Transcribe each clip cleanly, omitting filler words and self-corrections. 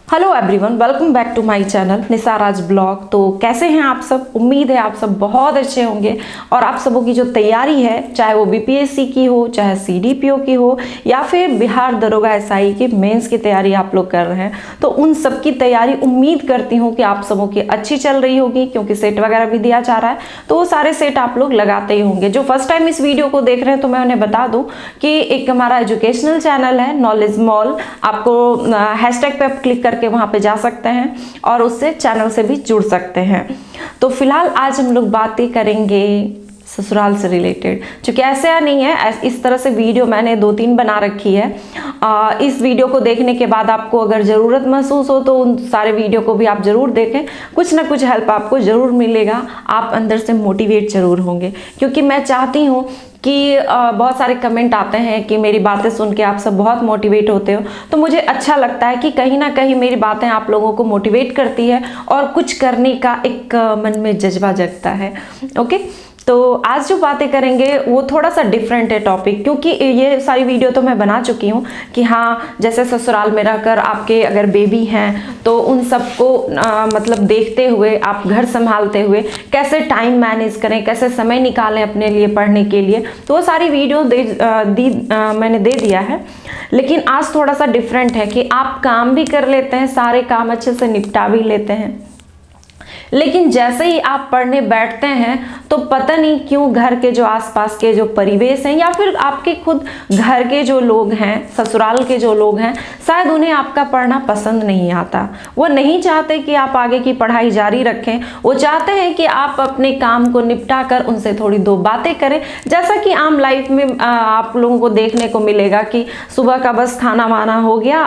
Hello everyone, welcome back to my channel Nisaraj blog. तो कैसे हैं आप सब? उम्मीद है आप सब बहुत अच्छे होंगे और आप सबों की जो तैयारी है, चाहे वो बीपीएससी की हो, चाहे सीडीपीओ की हो, या फिर बिहार दरोगा एसआई की मेंस की तैयारी आप लोग कर रहे हैं, तो उन सब की तैयारी उम्मीद करती हूँ कि आप सबों की अच्छी चल रही होगी, क्योंकि सेट वगैरह भी दिया जा रहा है तो वो सारे सेट आप लोग लगाते ही होंगे। जो फर्स्ट टाइम इस वीडियो को देख रहे हैं तो मैं उन्हें बता दूँ कि एक हमारा एजुकेशनल चैनल है नॉलेज मॉल, आपको हैशटैग पे क्लिक करके वहां पे जा सकते हैं और उससे चैनल से भी जुड़ सकते हैं। तो फिलहाल आज हम लोग बातें करेंगे ससुराल से रिलेटेड, क्योंकि ऐसे या नहीं है, इस तरह से वीडियो मैंने 2-3 बना रखी है। इस वीडियो को देखने के बाद आपको अगर ज़रूरत महसूस हो तो उन सारे वीडियो को भी आप ज़रूर देखें, कुछ ना कुछ हेल्प आपको ज़रूर मिलेगा, आप अंदर से मोटिवेट ज़रूर होंगे। क्योंकि मैं चाहती हूँ कि बहुत सारे कमेंट आते हैं कि मेरी बातें सुन के आप सब बहुत मोटिवेट होते हो, तो मुझे अच्छा लगता है कि कहीं ना कहीं मेरी बातें आप लोगों को मोटिवेट करती है और कुछ करने का एक मन में जज्बा जगता है। ओके, तो आज जो बातें करेंगे वो थोड़ा सा डिफरेंट है टॉपिक, क्योंकि ये सारी वीडियो तो मैं बना चुकी हूँ कि हाँ, जैसे ससुराल में रहकर आपके अगर बेबी हैं तो उन सबको मतलब देखते हुए, आप घर संभालते हुए कैसे टाइम मैनेज करें, कैसे समय निकालें अपने लिए पढ़ने के लिए, तो वो सारी वीडियो मैंने दे दिया है। लेकिन आज थोड़ा सा डिफरेंट है कि आप काम भी कर लेते हैं, सारे काम अच्छे से निपटा भी लेते हैं, लेकिन जैसे ही आप पढ़ने बैठते हैं तो पता नहीं क्यों घर के जो आसपास के जो परिवेश हैं या फिर आपके खुद घर के जो लोग हैं, ससुराल के जो लोग हैं, शायद उन्हें आपका पढ़ना पसंद नहीं आता। वो नहीं चाहते कि आप आगे की पढ़ाई जारी रखें, वो चाहते हैं कि आप अपने काम को निपटा कर उनसे थोड़ी दो बातें करें। जैसा कि आम लाइफ में आप लोगों को देखने को मिलेगा कि सुबह का बस खाना वाना हो गया,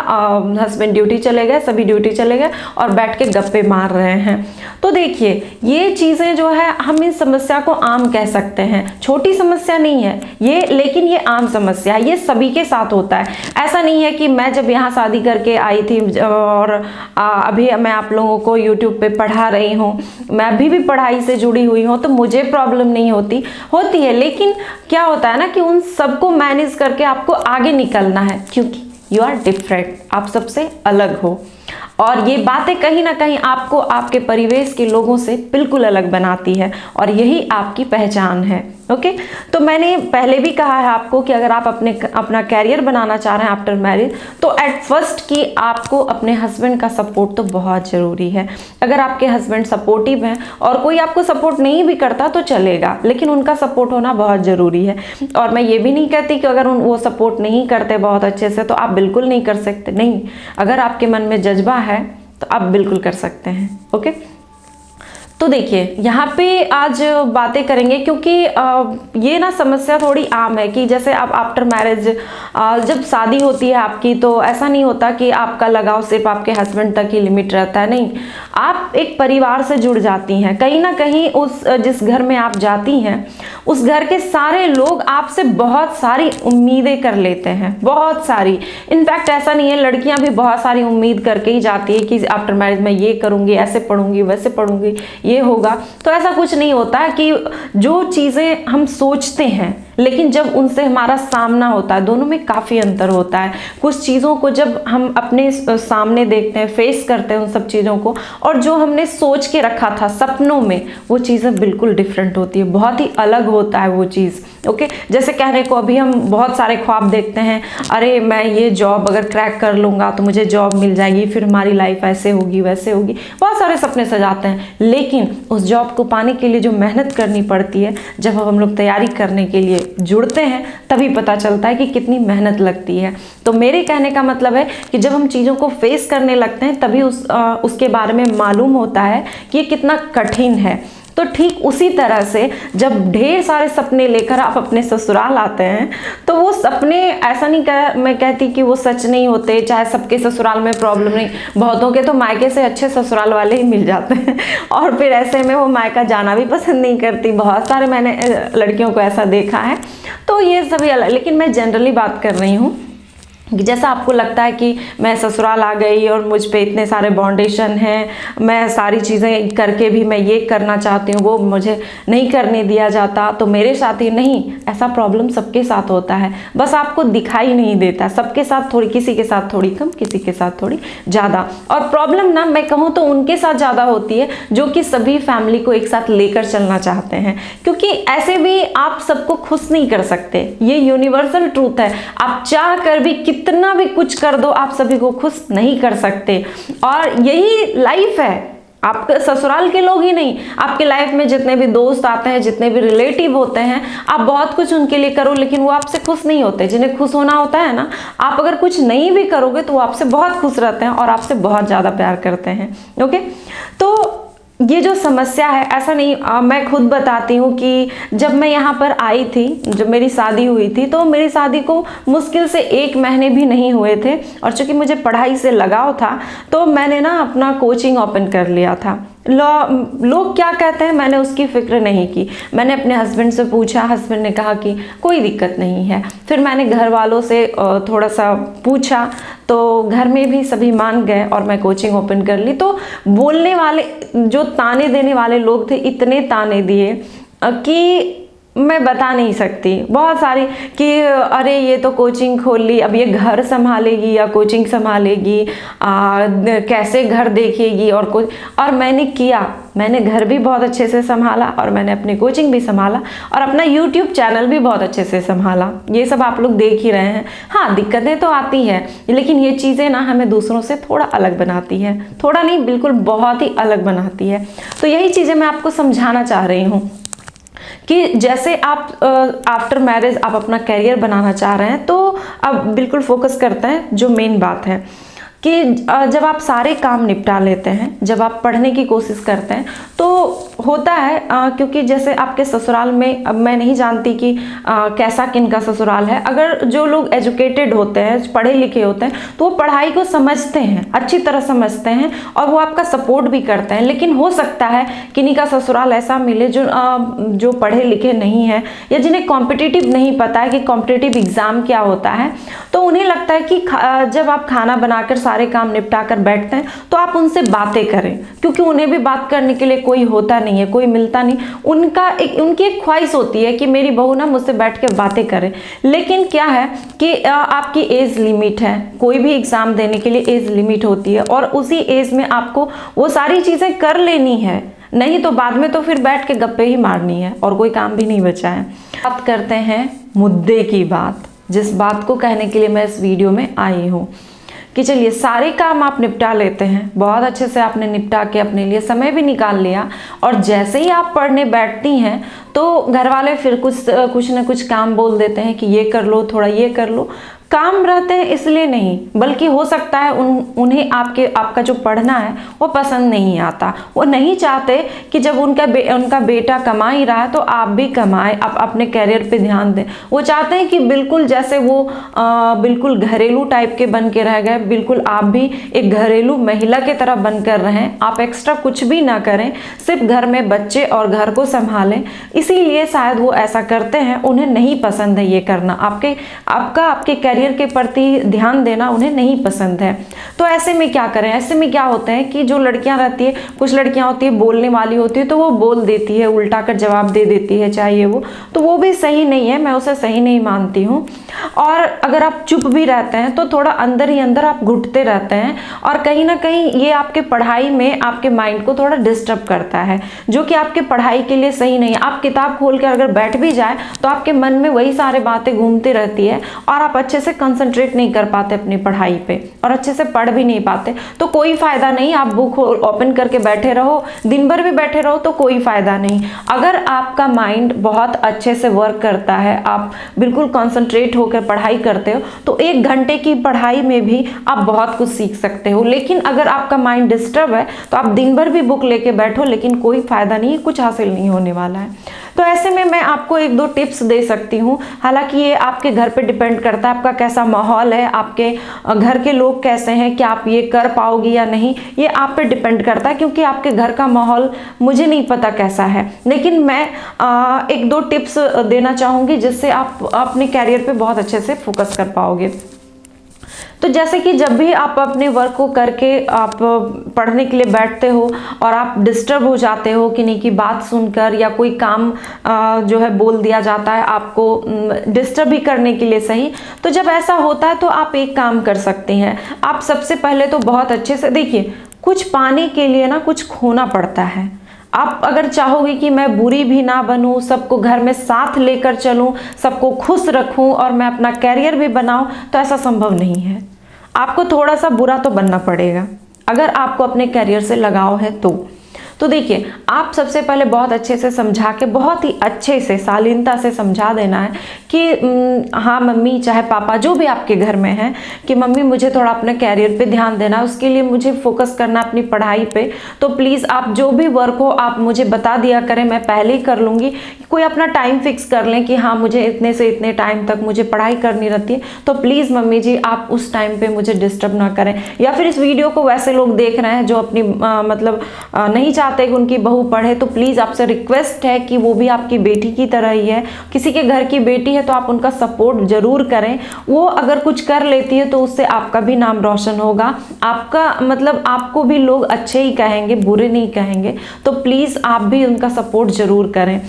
हस्बैंड ड्यूटी चले गए, सभी ड्यूटी चले गए और बैठ के गप्पे मार रहे हैं। तो देखिए, ये चीज़ें जो है हम इस समस्या को आम कह सकते हैं, छोटी समस्या नहीं है ये, लेकिन ये आम समस्या है, ये सभी के साथ होता है। ऐसा नहीं है कि मैं जब यहाँ शादी करके आई थी और अभी मैं आप लोगों को YouTube पे पढ़ा रही हूँ, मैं अभी भी पढ़ाई से जुड़ी हुई हूँ तो मुझे प्रॉब्लम नहीं होती है। लेकिन क्या होता है ना कि उन सबको मैनेज करके आपको आगे निकलना है, क्योंकि यू आर डिफरेंट, आप सबसे अलग हो और ये बातें कहीं ना कहीं आपको आपके परिवेश के लोगों से बिल्कुल अलग बनाती है और यही आपकी पहचान है। ओके, तो मैंने पहले भी कहा है आपको कि अगर आप अपना कैरियर बनाना चाह रहे हैं आफ्टर मैरिज, तो एट फर्स्ट कि आपको अपने हस्बैंड का सपोर्ट तो बहुत ज़रूरी है। अगर आपके हस्बैंड सपोर्टिव हैं और कोई आपको सपोर्ट नहीं भी करता तो चलेगा, लेकिन उनका सपोर्ट होना बहुत ज़रूरी है। और मैं ये भी नहीं कहती कि अगर वो सपोर्ट नहीं करते बहुत अच्छे से तो आप बिल्कुल नहीं कर सकते, नहीं, अगर आपके मन में जज्बा है तो आप बिल्कुल कर सकते हैं। ओके, तो देखिए यहाँ पे आज बातें करेंगे, क्योंकि ये ना समस्या थोड़ी आम है कि जैसे आप आफ्टर मैरिज जब शादी होती है आपकी, तो ऐसा नहीं होता कि आपका लगाव सिर्फ आपके हस्बैंड तक ही लिमिट रहता है, नहीं, आप एक परिवार से जुड़ जाती हैं। कहीं ना कहीं उस जिस घर में आप जाती हैं उस घर के सारे लोग आपसे बहुत सारी उम्मीदें कर लेते हैं, बहुत सारी। इनफैक्ट ऐसा नहीं है, लड़कियां भी बहुत सारी उम्मीद करके ही जाती है कि आफ्टर मैरिज मैं ये करूँगी, ऐसे पढ़ूंगी, वैसे पढ़ूंगी, ये होगा। तो ऐसा कुछ नहीं होता है कि जो चीज़ें हम सोचते हैं लेकिन जब उनसे हमारा सामना होता है, दोनों में काफ़ी अंतर होता है। कुछ चीज़ों को जब हम अपने सामने देखते हैं, फेस करते हैं उन सब चीज़ों को, और जो हमने सोच के रखा था सपनों में, वो चीज़ें बिल्कुल डिफरेंट होती है, बहुत ही अलग होता है वो चीज़। ओके, जैसे कहने को अभी हम बहुत सारे ख्वाब देखते हैं, अरे मैं ये जॉब अगर क्रैक कर लूँगा तो मुझे जॉब मिल जाएगी, फिर हमारी लाइफ ऐसे होगी वैसे होगी, बहुत सारे सपने सजाते हैं। लेकिन उस जॉब को पाने के लिए जो मेहनत करनी पड़ती है, जब हम लोग तैयारी करने के लिए जुड़ते हैं तभी पता चलता है कि कितनी मेहनत लगती है। तो मेरे कहने का मतलब है कि जब हम चीज़ों को फेस करने लगते हैं तभी उसके बारे में मालूम होता है कि ये कितना कठिन है। तो ठीक उसी तरह से जब ढेर सारे सपने लेकर आप अपने ससुराल आते हैं तो वो सपने, ऐसा नहीं मैं कहती कि वो सच नहीं होते, चाहे सबके ससुराल में प्रॉब्लम नहीं, बहुतों के तो मायके से अच्छे ससुराल वाले ही मिल जाते हैं और फिर ऐसे में वो मायका जाना भी पसंद नहीं करती, बहुत सारे मैंने लड़कियों को ऐसा देखा है। तो ये सभी अलग, लेकिन मैं जनरली बात कर रही हूँ जैसा आपको लगता है कि मैं ससुराल आ गई और मुझ पे इतने सारे बाउंडेशन हैं, मैं सारी चीज़ें करके भी मैं ये करना चाहती हूँ, वो मुझे नहीं करने दिया जाता, तो मेरे साथ ही नहीं, ऐसा प्रॉब्लम सबके साथ होता है, बस आपको दिखाई नहीं देता। सबके साथ थोड़ी, किसी के साथ थोड़ी कम, किसी के साथ थोड़ी ज़्यादा। और प्रॉब्लम ना मैं कहूँ तो उनके साथ ज़्यादा होती है जो कि सभी फैमिली को एक साथ लेकर चलना चाहते हैं, क्योंकि ऐसे भी आप सबको खुश नहीं कर सकते। ये यूनिवर्सल ट्रूथ है। आप चाह कर भी कितना भी कुछ कर दो, आप सभी को खुश नहीं कर सकते। और यही लाइफ है। आपके ससुराल के लोग ही नहीं, आपके लाइफ में जितने भी दोस्त आते हैं, जितने भी रिलेटिव होते हैं, आप बहुत कुछ उनके लिए करो, लेकिन वो आपसे खुश नहीं होते। जिन्हें खुश होना होता है ना, आप अगर कुछ नहीं भी करोगे तो वो आपसे बहुत खुश रहते हैं और आपसे बहुत ज़्यादा प्यार करते हैं। ओके, तो ये जो समस्या है, ऐसा नहीं, मैं खुद बताती हूँ कि जब मैं यहाँ पर आई थी, जब मेरी शादी हुई थी, तो मेरी शादी को मुश्किल से 1 महीने भी नहीं हुए थे, और चूंकि मुझे पढ़ाई से लगाव था तो मैंने ना अपना कोचिंग ओपन कर लिया था। लोग क्या कहते हैं मैंने उसकी फिक्र नहीं की। मैंने अपने हस्बैंड से पूछा, हस्बैंड ने कहा कि कोई दिक्कत नहीं है। फिर मैंने घर वालों से थोड़ा सा पूछा, तो घर में भी सभी मान गए और मैं कोचिंग ओपन कर ली। तो बोलने वाले, जो ताने देने वाले लोग थे, इतने ताने दिए कि मैं बता नहीं सकती। बहुत सारी कि अरे ये तो कोचिंग खोल ली, अब ये घर संभालेगी या कोचिंग संभालेगी, कैसे घर देखेगी और मैंने किया। मैंने घर भी बहुत अच्छे से संभाला और मैंने अपनी कोचिंग भी संभाला और अपना यूट्यूब चैनल भी बहुत अच्छे से संभाला। ये सब आप लोग देख ही रहे हैं। हाँ, दिक्कतें तो आती हैं, लेकिन ये चीज़ें ना हमें दूसरों से थोड़ा अलग बनाती है। थोड़ा नहीं, बिल्कुल बहुत ही अलग बनाती है। तो यही चीज़ें मैं आपको समझाना चाह रही हूँ कि जैसे आप आफ्टर मैरिज आप अपना करियर बनाना चाह रहे हैं, तो अब बिल्कुल फोकस करते हैं जो मेन बात है कि जब आप सारे काम निपटा लेते हैं, जब आप पढ़ने की कोशिश करते हैं, तो होता है क्योंकि जैसे आपके ससुराल में, अब मैं नहीं जानती कि कैसा किनका ससुराल है, अगर जो लोग एजुकेटेड होते हैं, पढ़े लिखे होते हैं, तो वो पढ़ाई को समझते हैं, अच्छी तरह समझते हैं और वो आपका सपोर्ट भी करते हैं। लेकिन हो सकता है किन्हीं का ससुराल ऐसा मिले जो पढ़े लिखे नहीं है या जिन्हें कॉम्पिटिटिव नहीं पता है कि कॉम्पिटिटिव एग्ज़ाम क्या होता है, तो उन्हें लगता है कि जब आप खाना बनाकर सारे काम निपटा कर बैठते हैं तो आप उनसे बातें करें, क्योंकि उन्हें भी बात करने के लिए कोई होता नहीं है, कोई मिलता नहीं। उनकी एक ख्वाहिश होती है कि मेरी बहू ना मुझसे बैठ के बातें करे। लेकिन क्या है कि आपकी एज लिमिट है, कोई भी एग्जाम देने के लिए एज लिमिट होती है और उसी एज में आपको वो सारी चीजें कर लेनी है, नहीं तो बाद में तो फिर बैठ के गप्पे ही मारनी है और कोई काम भी नहीं बचा है। बात करते हैं मुद्दे की बात, जिस बात को कहने के लिए मैं इस वीडियो में आई हूँ कि चलिए सारे काम आप निपटा लेते हैं, बहुत अच्छे से आपने निपटा के अपने लिए समय भी निकाल लिया, और जैसे ही आप पढ़ने बैठती हैं तो घर वाले फिर कुछ न कुछ काम बोल देते हैं कि ये कर लो, थोड़ा ये कर लो। काम रहते हैं इसलिए नहीं, बल्कि हो सकता है उन्हें आपका जो पढ़ना है वो पसंद नहीं आता। वो नहीं चाहते कि जब उनका बेटा कमा ही रहा है तो आप भी कमाएं, आप अपने करियर पे ध्यान दें। वो चाहते हैं कि बिल्कुल जैसे वो बिल्कुल घरेलू टाइप के बन के रह गए, बिल्कुल आप भी एक घरेलू महिला की तरह बनकर रहें, आप एक्स्ट्रा कुछ भी ना करें, सिर्फ घर में बच्चे और घर को संभालें। इसीलिए शायद वो ऐसा करते हैं, उन्हें नहीं पसंद है ये करना, आपके करियर के प्रति ध्यान देना उन्हें नहीं पसंद है। तो ऐसे में क्या करें? ऐसे में क्या होता है कि जो लड़कियां रहती है, कुछ लड़कियां होती है बोलने वाली होती है, तो वो बोल देती है, उल्टा कर जवाब दे देती है, चाहिए वो, तो वो भी सही नहीं है, मैं उसे सही नहीं मानती हूँ। और अगर आप चुप भी रहते हैं तो थोड़ा अंदर ही अंदर आप घुटते रहते हैं और कहीं ना कहीं ये आपके पढ़ाई में आपके माइंड को थोड़ा डिस्टर्ब करता है, जो कि आपके पढ़ाई के लिए सही नहीं है। आप किताब खोल कर अगर बैठ भी जाए तो आपके मन में वही सारे बातें घूमती रहती है और आप अच्छे से कंसंट्रेट नहीं कर पाते अपनी पढ़ाई पे और अच्छे से पढ़ भी नहीं पाते। तो कोई फायदा नहीं, आप बुक ओपन करके बैठे रहो, दिन भर भी बैठे रहो तो कोई फायदा नहीं। अगर आपका माइंड बहुत अच्छे से वर्क करता है, आप बिल्कुल कंसंट्रेट होकर पढ़ाई करते हो, तो 1 घंटे की पढ़ाई में भी आप बहुत कुछ सीख सकते हो। लेकिन अगर आपका माइंड डिस्टर्ब है तो आप दिन भर भी बुक लेके बैठो, लेकिन कोई फायदा नहीं, कुछ हासिल नहीं होने वाला है। तो ऐसे में मैं आपको 1-2 टिप्स दे सकती हूँ। हालांकि ये आपके घर पे डिपेंड करता है, आपका कैसा माहौल है, आपके घर के लोग कैसे हैं, कि आप ये कर पाओगी या नहीं, ये आप पे डिपेंड करता है, क्योंकि आपके घर का माहौल मुझे नहीं पता कैसा है। लेकिन मैं 1-2 टिप्स देना चाहूँगी जिससे आप अपने कैरियर पे बहुत अच्छे से फोकस कर पाओगे। तो जैसे कि जब भी आप अपने वर्क को करके आप पढ़ने के लिए बैठते हो और आप डिस्टर्ब हो जाते हो किन्हीं की बात सुनकर, या कोई काम जो है बोल दिया जाता है आपको डिस्टर्ब भी करने के लिए सही, तो जब ऐसा होता है तो आप एक काम कर सकती हैं। आप सबसे पहले तो बहुत अच्छे से देखिए, कुछ पाने के लिए ना कुछ खोना पड़ता है। आप अगर चाहोगे कि मैं बुरी भी ना बनूं, सबको घर में साथ लेकर चलूं, सबको खुश रखूं और मैं अपना कैरियर भी बनाऊं, तो ऐसा संभव नहीं है। आपको थोड़ा सा बुरा तो बनना पड़ेगा अगर आपको अपने कैरियर से लगाव है तो देखिए, आप सबसे पहले बहुत अच्छे से समझा के, बहुत ही अच्छे से शालीनता से समझा देना है कि हाँ मम्मी, चाहे पापा जो भी आपके घर में हैं, कि मम्मी मुझे थोड़ा अपने कैरियर पे ध्यान देना है, उसके लिए मुझे फोकस करना अपनी पढ़ाई पे, तो प्लीज़ आप जो भी वर्क हो आप मुझे बता दिया करें, मैं पहले ही कर लूँगी। कोई अपना टाइम फिक्स कर लें कि हाँ मुझे इतने से इतने टाइम तक मुझे पढ़ाई करनी रहती है, तो प्लीज़ मम्मी जी आप उस टाइम पे मुझे डिस्टर्ब ना करें। या फिर इस वीडियो को वैसे लोग देख रहे हैं जो अपनी मतलब नहीं चाहते कि उनकी बहू पढ़े, तो प्लीज़ आपसे रिक्वेस्ट है कि वो भी आपकी बेटी की तरह ही है, किसी के घर की बेटी है तो आप उनका सपोर्ट जरूर करें। वो अगर कुछ कर लेती है तो उससे आपका भी नाम रोशन होगा, आपका मतलब आपको भी लोग अच्छे ही कहेंगे, बुरे नहीं कहेंगे। तो प्लीज़ आप भी उनका सपोर्ट जरूर करें।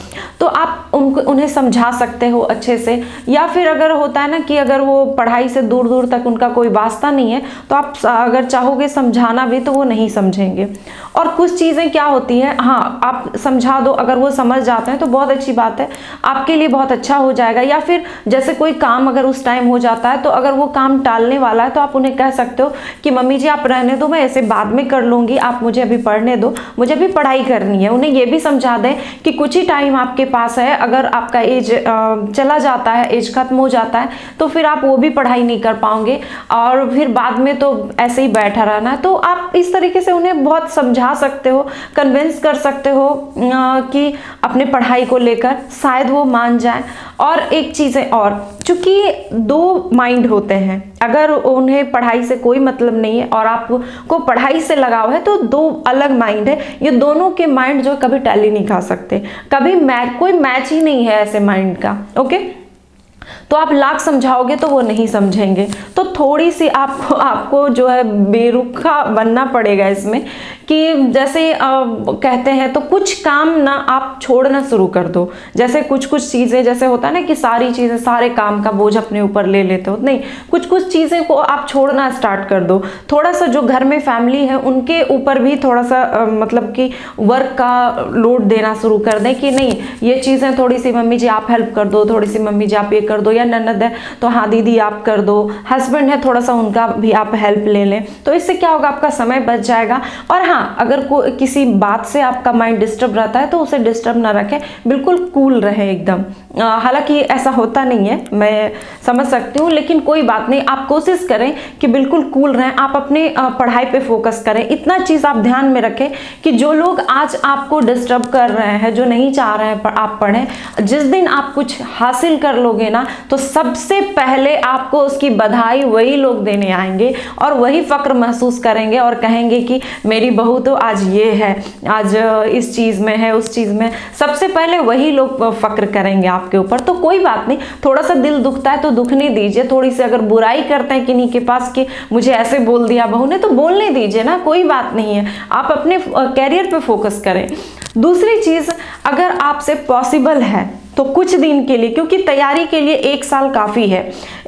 तो आप उन्हें समझा सकते हो अच्छे से, या फिर अगर होता है ना कि अगर वो पढ़ाई से दूर दूर तक उनका कोई वास्ता नहीं है, तो आप अगर चाहोगे समझाना भी तो वो नहीं समझेंगे। और कुछ चीज़ें क्या होती हैं, हाँ आप समझा दो, अगर वो समझ जाते हैं तो बहुत अच्छी बात है, आपके लिए बहुत अच्छा हो जाएगा। या फिर जैसे कोई काम अगर उस टाइम हो जाता है, तो अगर वो काम टालने वाला है तो आप उन्हें कह सकते हो कि मम्मी जी आप रहने दो, मैं ऐसे बाद में कर लूँगी, आप मुझे अभी पढ़ने दो, मुझे अभी पढ़ाई करनी है। उन्हें ये भी समझा दें कि कुछ ही टाइम आपके पास है, अगर आपका एज चला जाता है, एज खत्म हो जाता है, तो फिर आप वो भी पढ़ाई नहीं कर पाओगे और फिर बाद में तो ऐसे ही बैठा रहना है। तो आप इस तरीके से उन्हें बहुत समझा सकते हो, कन्विंस कर सकते हो कि अपने पढ़ाई को लेकर शायद वो मान जाए। और एक चीज़ें और, चूंकि दो माइंड होते हैं, अगर उन्हें पढ़ाई से कोई मतलब नहीं है और आपको पढ़ाई से लगाव है, तो दो अलग माइंड है, ये दोनों के माइंड जो कभी टैली नहीं खा सकते, कभी कोई मैच ही नहीं है ऐसे माइंड का। ओके, तो आप लाख समझाओगे तो वो नहीं समझेंगे। तो थोड़ी सी आपको जो है बेरुखा बनना पड़ेगा इसमें, कि जैसे कहते हैं तो कुछ काम ना आप छोड़ना शुरू कर दो। जैसे कुछ चीज़ें, जैसे होता है ना कि सारी चीज़ें, सारे काम का बोझ अपने ऊपर ले लेते हो, नहीं, कुछ चीज़ें को आप छोड़ना स्टार्ट कर दो। थोड़ा सा जो घर में फैमिली है उनके ऊपर भी थोड़ा सा मतलब कि वर्क का लोड देना शुरू कर दें कि नहीं, ये चीज़ें थोड़ी सी मम्मी जी आप हेल्प कर दो, थोड़ी सी मम्मी जी आप ये कर दो, या ननद है तो हाँ दीदी आप कर दो, हस्बैंड है थोड़ा सा उनका भी आप हेल्प ले लें। तो इससे क्या होगा, आपका समय बच जाएगा। और हाँ, अगर किसी बात से आपका माइंड डिस्टर्ब रहता है तो उसे डिस्टर्ब ना रखें, बिल्कुल कूल रहे एकदम। हालांकि ऐसा होता नहीं है, मैं समझ सकती हूँ, लेकिन कोई बात नहीं, आप कोशिश करें कि बिल्कुल कूल रहें, आप अपने पढ़ाई पे फोकस करें। इतना चीज़ आप ध्यान में रखें कि जो लोग आज आपको डिस्टर्ब कर रहे हैं, जो नहीं चाह रहे हैं आप पढ़ें, जिस दिन आप कुछ हासिल कर लोगे ना, तो सबसे पहले आपको उसकी बधाई वही लोग देने आएंगे और वही फक्र महसूस करेंगे और कहेंगे कि मेरी बहू तो आज ये है, आज इस चीज़ में है, उस चीज़ में, सबसे पहले वही लोग फक्र करेंगे आपके ऊपर। तो कोई बात नहीं, थोड़ा सा दिल दुखता है तो दुखने दीजिए, थोड़ी सी अगर बुराई करते हैं किन्हीं के पास कि मुझे ऐसे बोल दिया बहू ने, तो बोलने दीजिए ना, कोई बात नहीं है, आप अपने कैरियर पे फोकस करें। दूसरी चीज़, अगर आपसे पॉसिबल है तो कुछ दिन के लिए, क्योंकि तैयारी के लिए 1 साल काफ़ी है,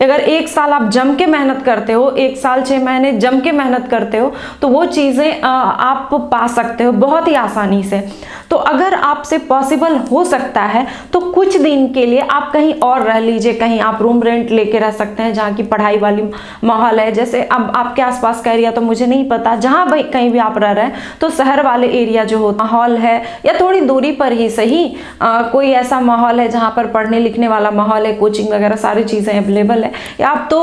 अगर 1 साल आप जम के मेहनत करते हो, 1 साल 6 महीने जम के मेहनत करते हो, तो वो चीज़ें आप पा सकते हो बहुत ही आसानी से। तो अगर आपसे पॉसिबल हो सकता है तो कुछ दिन के लिए आप कहीं और रह लीजिए, कहीं आप रूम रेंट लेके रह सकते हैं जहाँ की पढ़ाई वाली माहौल है। जैसे अब आपके आसपास का एरिया तो मुझे नहीं पता, जहाँ भाई कहीं भी आप रह रहे हैं, तो शहर वाले एरिया जो होता माहौल है, या थोड़ी दूरी पर ही सही कोई ऐसा माहौल है जहाँ पर पढ़ने लिखने वाला माहौल है, कोचिंग वगैरह सारी चीज़ें अवेलेबल है, या आप तो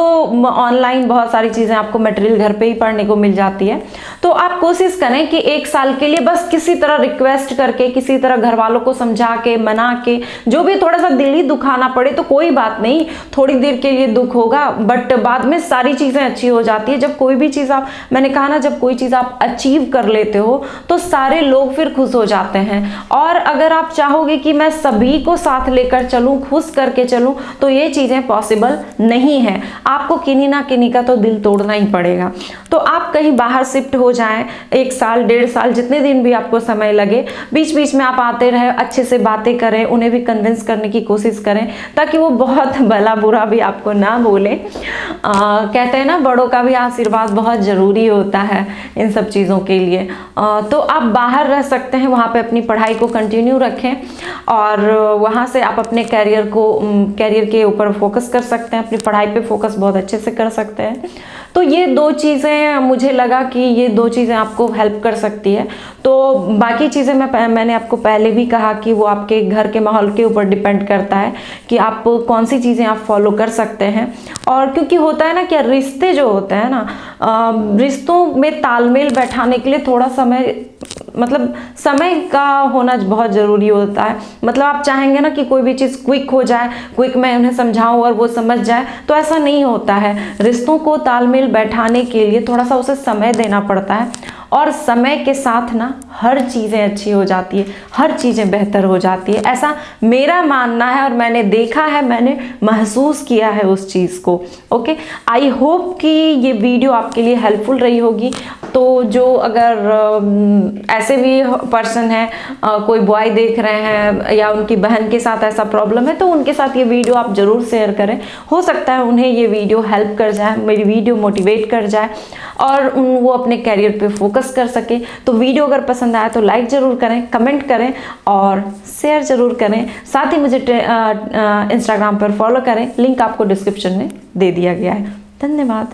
ऑनलाइन बहुत सारी चीज़ें आपको मटेरियल घर पे ही पढ़ने को मिल जाती है। तो आप कोशिश करें कि 1 साल के लिए बस किसी तरह रिक्वेस्ट करके करके, किसी तरह घर वालों को समझा के, मना के, जो भी थोड़ा सा दिल ही दुखाना पड़े तो कोई बात नहीं, थोड़ी देर के लिए दुख होगा, बट बाद में सारी चीज़ें अच्छी हो जाती है। जब कोई भी चीज़ आप, मैंने कहा ना, जब कोई चीज़ आप अचीव कर लेते हो तो सारे लोग फिर खुश हो जाते हैं। और अगर आप चाहोगे कि मैं सभी को साथ लेकर चलूँ, खुश करके चलूँ, तो ये चीज़ें पॉसिबल नहीं है। आपको किन्हीं ना किन्हीं का तो दिल तोड़ना ही पड़ेगा। तो आप कहीं बाहर शिफ्ट हो जाएं, 1 साल 1.5 साल, जितने दिन भी आपको समय लगे, बीच बीच में आप आते रहे, अच्छे से बातें करें, उन्हें भी कन्विंस करने की कोशिश करें, ताकि वो बहुत भला बुरा भी आपको ना बोले। कहते हैं ना, बड़ों का भी आशीर्वाद बहुत ज़रूरी होता है इन सब चीज़ों के लिए। तो आप बाहर रह सकते हैं, वहाँ पे अपनी पढ़ाई को कंटिन्यू रखें और वहाँ से आप अपने कैरियर के ऊपर फोकस कर सकते हैं, अपनी पढ़ाई पे फोकस बहुत अच्छे से कर सकते हैं। तो ये 2 चीज़ें मुझे लगा कि ये 2 चीज़ें आपको हेल्प कर सकती है। तो बाकी चीज़ें मैंने आपको पहले भी कहा कि वो आपके घर के माहौल के ऊपर डिपेंड करता है कि आप कौन सी चीज़ें आप फॉलो कर सकते हैं। और क्योंकि होता है ना कि रिश्ते जो होते हैं ना, रिश्तों में तालमेल बैठाने के लिए थोड़ा समय का होना बहुत ज़रूरी होता है। मतलब आप चाहेंगे ना कि कोई भी चीज़ क्विक हो जाए, क्विक मैं उन्हें समझाऊं और वो समझ जाए, तो ऐसा नहीं होता है। रिश्तों को तालमेल बैठाने के लिए थोड़ा सा उसे समय देना पड़ता है, और समय के साथ ना हर चीज़ें अच्छी हो जाती है, हर चीज़ें बेहतर हो जाती है। ऐसा मेरा मानना है और मैंने देखा है, मैंने महसूस किया है उस चीज़ को। ओके, आई होप कि ये वीडियो आपके लिए हेल्पफुल रही होगी। तो जो अगर ऐसे भी पर्सन है, कोई बॉय देख रहे हैं या उनकी बहन के साथ ऐसा प्रॉब्लम है, तो उनके साथ ये वीडियो आप ज़रूर शेयर करें। हो सकता है उन्हें ये वीडियो हेल्प कर जाए, मेरी वीडियो मोटिवेट कर जाए और वो अपने कैरियर पे फोकस कर सके। तो वीडियो अगर पसंद आया तो लाइक ज़रूर करें, कमेंट करें और शेयर ज़रूर करें। साथ ही मुझे इंस्टाग्राम पर फॉलो करें, लिंक आपको डिस्क्रिप्शन में दे दिया गया है। धन्यवाद।